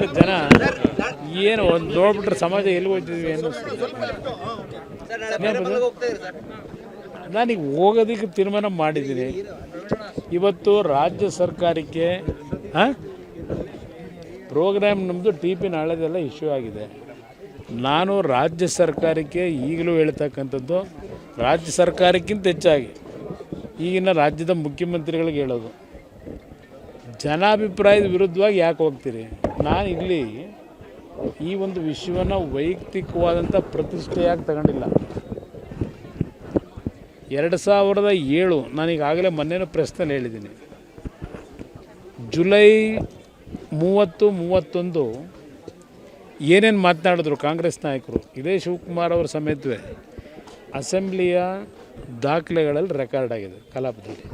ನೋಡಿಬಿಟ್ರೆ ಜನ ಏನು ಒಂದು ನೋಡ್ಬಿಟ್ರೆ ಸಮಾಜ ಎಲ್ಲಿ ಹೋಗ್ತಿದ್ವಿ ಅನ್ನಿಸ್ತದೆ. ನಾನೀಗ ಹೋಗೋದಕ್ಕೆ ತೀರ್ಮಾನ ಮಾಡಿದ್ದೀನಿ. ಇವತ್ತು ರಾಜ್ಯ ಸರ್ಕಾರಕ್ಕೆ ಪ್ರೋಗ್ರಾಮ್ ನಮ್ಮದು TP ನಾಳೆದೆಲ್ಲ ಇಶ್ಯೂ ಆಗಿದೆ. ನಾನು ರಾಜ್ಯ ಸರ್ಕಾರಕ್ಕೆ ಈಗಲೂ ಹೇಳ್ತಕ್ಕಂಥದ್ದು, ರಾಜ್ಯ ಸರ್ಕಾರಕ್ಕಿಂತ ಹೆಚ್ಚಾಗಿ ಈಗಿನ ರಾಜ್ಯದ ಮುಖ್ಯಮಂತ್ರಿಗಳಿಗೆ ಹೇಳೋದು, ಜನಾಭಿಪ್ರಾಯದ ವಿರುದ್ಧವಾಗಿ ಯಾಕೆ ಹೋಗ್ತೀರಿ? ನಾನು ಇಲ್ಲಿ ಈ ಒಂದು ವಿಷಯವನ್ನು ವೈಯಕ್ತಿಕವಾದಂಥ ಪ್ರತಿಷ್ಠೆಯಾಗಿ ತಗೊಂಡಿಲ್ಲ. 2007 ನಾನೀಗಾಗಲೇ ಮೊನ್ನೆನೂ ಪ್ರೆಸ್ನಲ್ಲಿ ಹೇಳಿದ್ದೀನಿ, ಜುಲೈ 30, 31 ಏನೇನು ಮಾತನಾಡಿದ್ರು ಕಾಂಗ್ರೆಸ್ ನಾಯಕರು, ಇದೇ ಶಿವಕುಮಾರ್ ಅವರ ಸಮೇತವೇ ಅಸೆಂಬ್ಲಿಯ ದಾಖಲೆಗಳಲ್ಲಿ ರೆಕಾರ್ಡ್ ಆಗಿದೆ ಕಲಾಪದಲ್ಲಿ.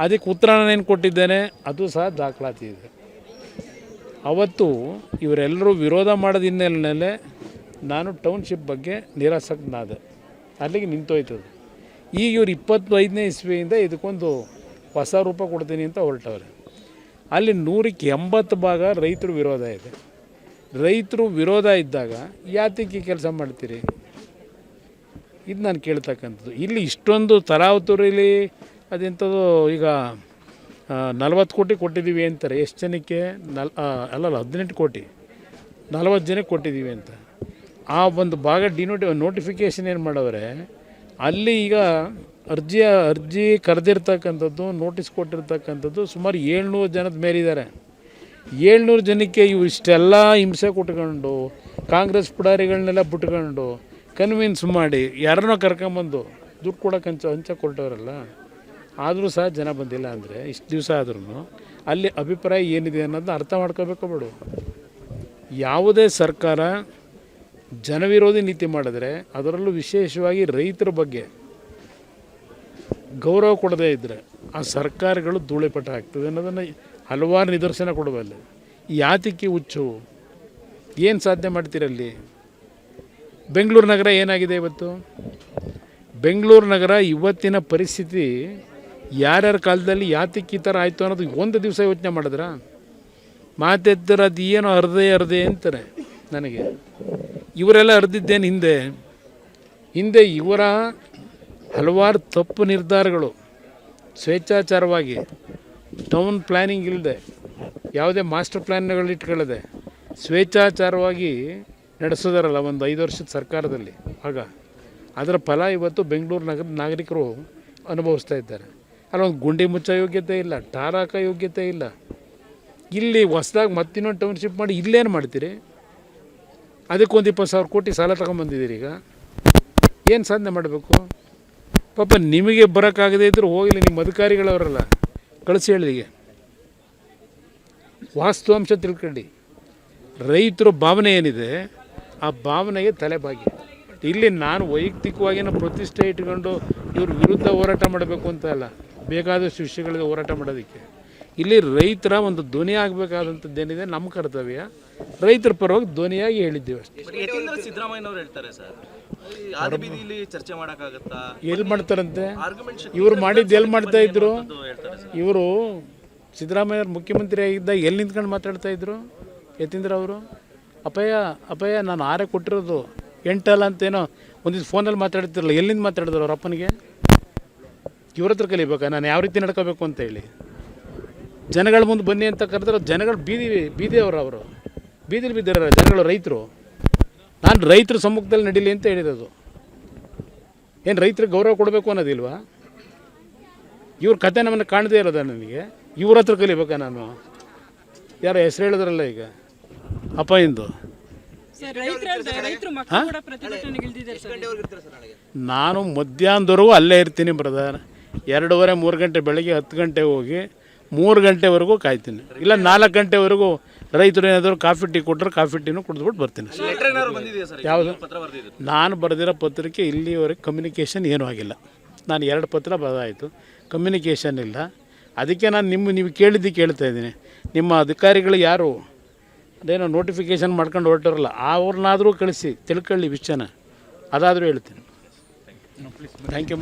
ಅದಕ್ಕೆ ಉತ್ತರ ನಾನೇನು ಕೊಟ್ಟಿದ್ದೇನೆ ಅದು ಸಹ ದಾಖಲಾತಿ ಇದೆ. ಅವತ್ತು ಇವರೆಲ್ಲರೂ ವಿರೋಧ ಮಾಡೋದ ಹಿನ್ನೆಲೆಯಲ್ಲಿ ನಾನು ಟೌನ್ಶಿಪ್ ಬಗ್ಗೆ ನಿರಾಸಕ್ತನಾದೆ, ಅಲ್ಲಿಗೆ ನಿಂತೋಯ್ತದೆ. ಈಗ ಇವರು 25ನೇ ಇಸ್ವಿಯಿಂದ ಇದಕ್ಕೊಂದು ಹೊಸ ರೂಪ ಕೊಡ್ತೀನಿ ಅಂತ ಹೊರಟವ್ರೆ. ಅಲ್ಲಿ 100ಕ್ಕೆ 80 ಭಾಗ ರೈತರು ವಿರೋಧ ಇದೆ. ರೈತರು ವಿರೋಧ ಇದ್ದಾಗ ಯಾತಕ್ಕೆ ಕೆಲಸ ಮಾಡ್ತೀರಿ? ಇದು ನಾನು ಕೇಳ್ತಕ್ಕಂಥದ್ದು. ಇಲ್ಲಿ ಇಷ್ಟೊಂದು ತರಾವತುರಿಲಿ ಅದೆಂಥದ್ದು ಈಗ 40 ಕೋಟಿ ಕೊಟ್ಟಿದ್ದೀವಿ ಅಂತಾರೆ. ಎಷ್ಟು ಜನಕ್ಕೆ? ಅಲ್ಲಲ್ಲ 18 ಕೋಟಿ 40 ಜನಕ್ಕೆ ಕೊಟ್ಟಿದ್ದೀವಿ ಅಂತ. ಆ ಒಂದು ಭಾಗ ನೋಟಿಫಿಕೇಷನ್ ಏನು ಮಾಡವ್ರೆ, ಅಲ್ಲಿ ಈಗ ಅರ್ಜಿ ಕರೆದಿರ್ತಕ್ಕಂಥದ್ದು, ನೋಟಿಸ್ ಕೊಟ್ಟಿರ್ತಕ್ಕಂಥದ್ದು ಸುಮಾರು 700 ಜನದ ಮೇಲಿದ್ದಾರೆ. 700 ಜನಕ್ಕೆ ಇವು ಇಷ್ಟೆಲ್ಲ ಹಿಂಸೆ ಕೊಟ್ಕೊಂಡು, ಕಾಂಗ್ರೆಸ್ ಪುಡಾರಿಗಳನ್ನೆಲ್ಲ ಬಿಟ್ಕೊಂಡು ಕನ್ವಿನ್ಸ್ ಮಾಡಿ ಯಾರನ್ನೋ ಕರ್ಕೊಂಬಂದು ದುಡ್ಡು ಕೊಡೋಕೆ ಹಂಚಕ್ಕೆ ಕೊಟ್ಟವರಲ್ಲ. ಆದರೂ ಸಹ ಜನ ಬಂದಿಲ್ಲ ಅಂದರೆ ಇಷ್ಟು ದಿವಸ ಆದ್ರೂ ಅಲ್ಲಿ ಅಭಿಪ್ರಾಯ ಏನಿದೆ ಅನ್ನೋದನ್ನ ಅರ್ಥ ಮಾಡ್ಕೋಬೇಕು ಬಿಡು. ಯಾವುದೇ ಸರ್ಕಾರ ಜನವಿರೋಧಿ ನೀತಿ ಮಾಡಿದ್ರೆ, ಅದರಲ್ಲೂ ವಿಶೇಷವಾಗಿ ರೈತರ ಬಗ್ಗೆ ಗೌರವ ಕೊಡದೇ ಇದ್ದರೆ ಆ ಸರ್ಕಾರಗಳು ಧೂಳಿಪಟ ಆಗ್ತದೆ ಅನ್ನೋದನ್ನು ಹಲವಾರು ನಿದರ್ಶನ ಕೊಡಬಲ್ಲ. ಯಾತಕ್ಕೆ ಹುಚ್ಚು? ಏನು ಸಾಧನೆ ಮಾಡ್ತೀರಲ್ಲಿ? ಬೆಂಗಳೂರು ನಗರ ಏನಾಗಿದೆ ಇವತ್ತು? ಬೆಂಗಳೂರು ನಗರ ಇವತ್ತಿನ ಪರಿಸ್ಥಿತಿ ಯಾರ್ಯಾರ ಕಾಲದಲ್ಲಿ ಯಾತಕ್ಕೆ ಈ ಥರ ಆಯಿತು ಅನ್ನೋದು ಒಂದು ದಿವಸ ಯೋಚನೆ ಮಾಡಿದ್ರ? ಮಾತೆತ್ತರ ಅದು ಏನೋ ಅರ್ಧೆ ಅಂತಾರೆ ನನಗೆ. ಇವರೆಲ್ಲ ಅರ್ದಿದ್ದೇನು ಹಿಂದೆ ಇವರ ಹಲವಾರು ತಪ್ಪು ನಿರ್ಧಾರಗಳು, ಸ್ವೇಚ್ಛಾಚಾರವಾಗಿ ಟೌನ್ ಪ್ಲ್ಯಾನಿಂಗ್ ಇಲ್ಲದೆ, ಯಾವುದೇ ಮಾಸ್ಟರ್ ಪ್ಲ್ಯಾನ್ಗಳು ಇಟ್ಕೊಳ್ಳದೆ ಸ್ವೇಚ್ಛಾಚಾರವಾಗಿ ನಡೆಸೋದಾರಲ್ಲ ಒಂದು 5 ವರ್ಷದ ಸರ್ಕಾರದಲ್ಲಿ, ಆಗ ಅದರ ಫಲ ಇವತ್ತು ಬೆಂಗಳೂರು ನಗರದ ನಾಗರಿಕರು ಅನುಭವಿಸ್ತಾ ಇದ್ದಾರೆ. ಅಲ್ಲೊಂದು ಗುಂಡಿ ಮುಚ್ಚೋ ಯೋಗ್ಯತೆ ಇಲ್ಲ, ಟಾರ್ ಹಾಕೋ ಯೋಗ್ಯತೆ ಇಲ್ಲ. ಇಲ್ಲಿ ಹೊಸ್ದಾಗಿ ಮತ್ತಿನ್ನೊಂದು ಟೌನ್ಶಿಪ್ ಮಾಡಿ ಇಲ್ಲೇನು ಮಾಡ್ತೀರಿ? ಅದಕ್ಕೊಂದು 20,000 ಕೋಟಿ ಸಾಲ ತಗೊಂಬಂದಿದ್ದೀರಿ. ಈಗ ಏನು ಸಾಧನೆ ಮಾಡಬೇಕು? ಪಾಪ ನಿಮಗೆ ಬರೋಕ್ಕಾಗದೇ ಇದ್ದರೂ ಹೋಗಲಿ, ನಿಮ್ಮ ಅಧಿಕಾರಿಗಳವರಲ್ಲ ಕಳಿಸಿ ಹೇಳಿಗೆ ವಾಸ್ತವಾಂಶ ತಿಳ್ಕೊಂಡು ರೈತರ ಭಾವನೆ ಏನಿದೆ ಆ ಭಾವನೆಗೆ ತಲೆಬಾಗಿ. ಇಲ್ಲಿ ನಾನು ವೈಯಕ್ತಿಕವಾಗಿನ ಪ್ರತಿಷ್ಠೆ ಇಟ್ಕೊಂಡು ಇವ್ರ ವಿರುದ್ಧ ಹೋರಾಟ ಮಾಡಬೇಕು ಅಂತ ಅಲ್ಲ, ಬೇಕಾದಷ್ಟು ವಿಷಯಗಳಿಗೆ ಹೋರಾಟ ಮಾಡೋದಕ್ಕೆ. ಇಲ್ಲಿ ರೈತರ ಒಂದು ಧ್ವನಿ ಆಗಬೇಕಾದಂಥದ್ದೇನಿದೆ ನಮ್ಮ ಕರ್ತವ್ಯ. ರೈತರ ಪರವಾಗಿ ಧ್ವನಿಯಾಗಿ ಹೇಳಿದ್ದೀವಿ ಅಷ್ಟೇ. ಸಿದ್ದರಾಮಯ್ಯನವರು ಹೇಳ್ತಾರೆ ಸರ್, ಚರ್ಚೆ ಮಾಡೋಕ್ಕಾಗತ್ತಾ? ಎಲ್ಲಿ ಮಾಡ್ತಾರಂತೆ? ಇವರು ಮಾಡಿದ್ದು ಎಲ್ಲಿ ಮಾಡ್ತಾ ಇದ್ರು? ಇವರು ಸಿದ್ದರಾಮಯ್ಯ ಮುಖ್ಯಮಂತ್ರಿ ಆಗಿದ್ದಾಗ ಎಲ್ಲಿ ನಿಂತ್ಕೊಂಡು ಮಾತಾಡ್ತಾ ಇದ್ರು? ಎತ್ತಿಂದ್ರ ಅವರು ಅಪ್ಪಯ್ಯ ನಾನು 6 ಕೊಟ್ಟಿರೋದು 8 ಅಲ್ಲ ಅಂತೇನೋ ಒಂದಿದ್ದು ಫೋನಲ್ಲಿ ಮಾತಾಡ್ತಿರಲ್ಲ, ಎಲ್ಲಿಂದ ಮಾತಾಡಿದ್ರು ಅವ್ರ ಅಪ್ಪನಿಗೆ? ಇವ್ರ ಹತ್ರ ಕಲಿಬೇಕಾ ನಾನು ಯಾವ ರೀತಿ ನಡ್ಕೋಬೇಕು ಅಂತ ಹೇಳಿ? ಜನಗಳ ಮುಂದೆ ಬನ್ನಿ ಅಂತ ಕರೆದ್ರೆ ಜನಗಳು ಅವರು ಬೀದಿಲಿ ಬಿದ್ದಿರೋ ಜನಗಳು, ರೈತರು. ನಾನು ರೈತರ ಸಮ್ಮುಖದಲ್ಲಿ ನಡೀಲಿ ಅಂತ ಹೇಳಿರೋದು. ಏನು ರೈತರಿಗೆ ಗೌರವ ಕೊಡಬೇಕು ಅನ್ನೋದಿಲ್ವಾ? ಇವ್ರ ಕತೆ ನಮ್ಮನ್ನು ಕಾಣದೇ ಇರೋದ ನನಗೆ? ಇವ್ರ ಹತ್ರ ಕಲಿಬೇಕಾ ನಾನು? ಯಾರೋ ಹೆಸರು ಹೇಳಿದ್ರಲ್ಲ ಈಗ ಅಪ್ಪಯಿಂದ. ನಾನು ಮಧ್ಯಾಹ್ನದವರೆಗೂ ಅಲ್ಲೇ ಇರ್ತೀನಿ ಬ್ರದರ್. 2:30, 3 ಗಂಟೆ ಬೆಳಗ್ಗೆ 10 ಗಂಟೆಗೆ ಹೋಗಿ 3 ಗಂಟೆವರೆಗೂ ಕಾಯ್ತೀನಿ. ಇಲ್ಲ 4 ಗಂಟೆವರೆಗೂ ರೈತರು ಏನಾದರೂ ಕಾಫಿ ಟೀ ಕೊಟ್ಟರೆ ಕಾಫಿ ಟೀನು ಕುಡಿದ್ಬಿಟ್ಟು ಬರ್ತೀನಿ. ಯಾವುದು? ನಾನು ಬರೆದಿರೋ ಪತ್ರಕ್ಕೆ ಇಲ್ಲಿವರೆಗೆ ಕಮ್ಯುನಿಕೇಷನ್ ಏನೂ ಆಗಿಲ್ಲ. ನಾನು 2 ಪತ್ರ ಬರೆದಾಯಿತು, ಕಮ್ಯುನಿಕೇಷನ್ ಇಲ್ಲ. ಅದಕ್ಕೆ ನಾನು ನೀವು ಕೇಳಿದ್ದಕ್ಕೆ ಕೇಳ್ತಾ ಇದ್ದೀನಿ, ನಿಮ್ಮ ಅಧಿಕಾರಿಗಳು ಯಾರು ಅದೇನೋ ನೋಟಿಫಿಕೇಷನ್ ಮಾಡ್ಕೊಂಡು ಹೊರಟರಲ್ಲ ಅವ್ರನ್ನಾದರೂ ಕಳಿಸಿ ತಿಳ್ಕೊಳ್ಳಿ ವಿಷಯನ, ಅದಾದರೂ ಹೇಳ್ತೀನಿ. Thank you.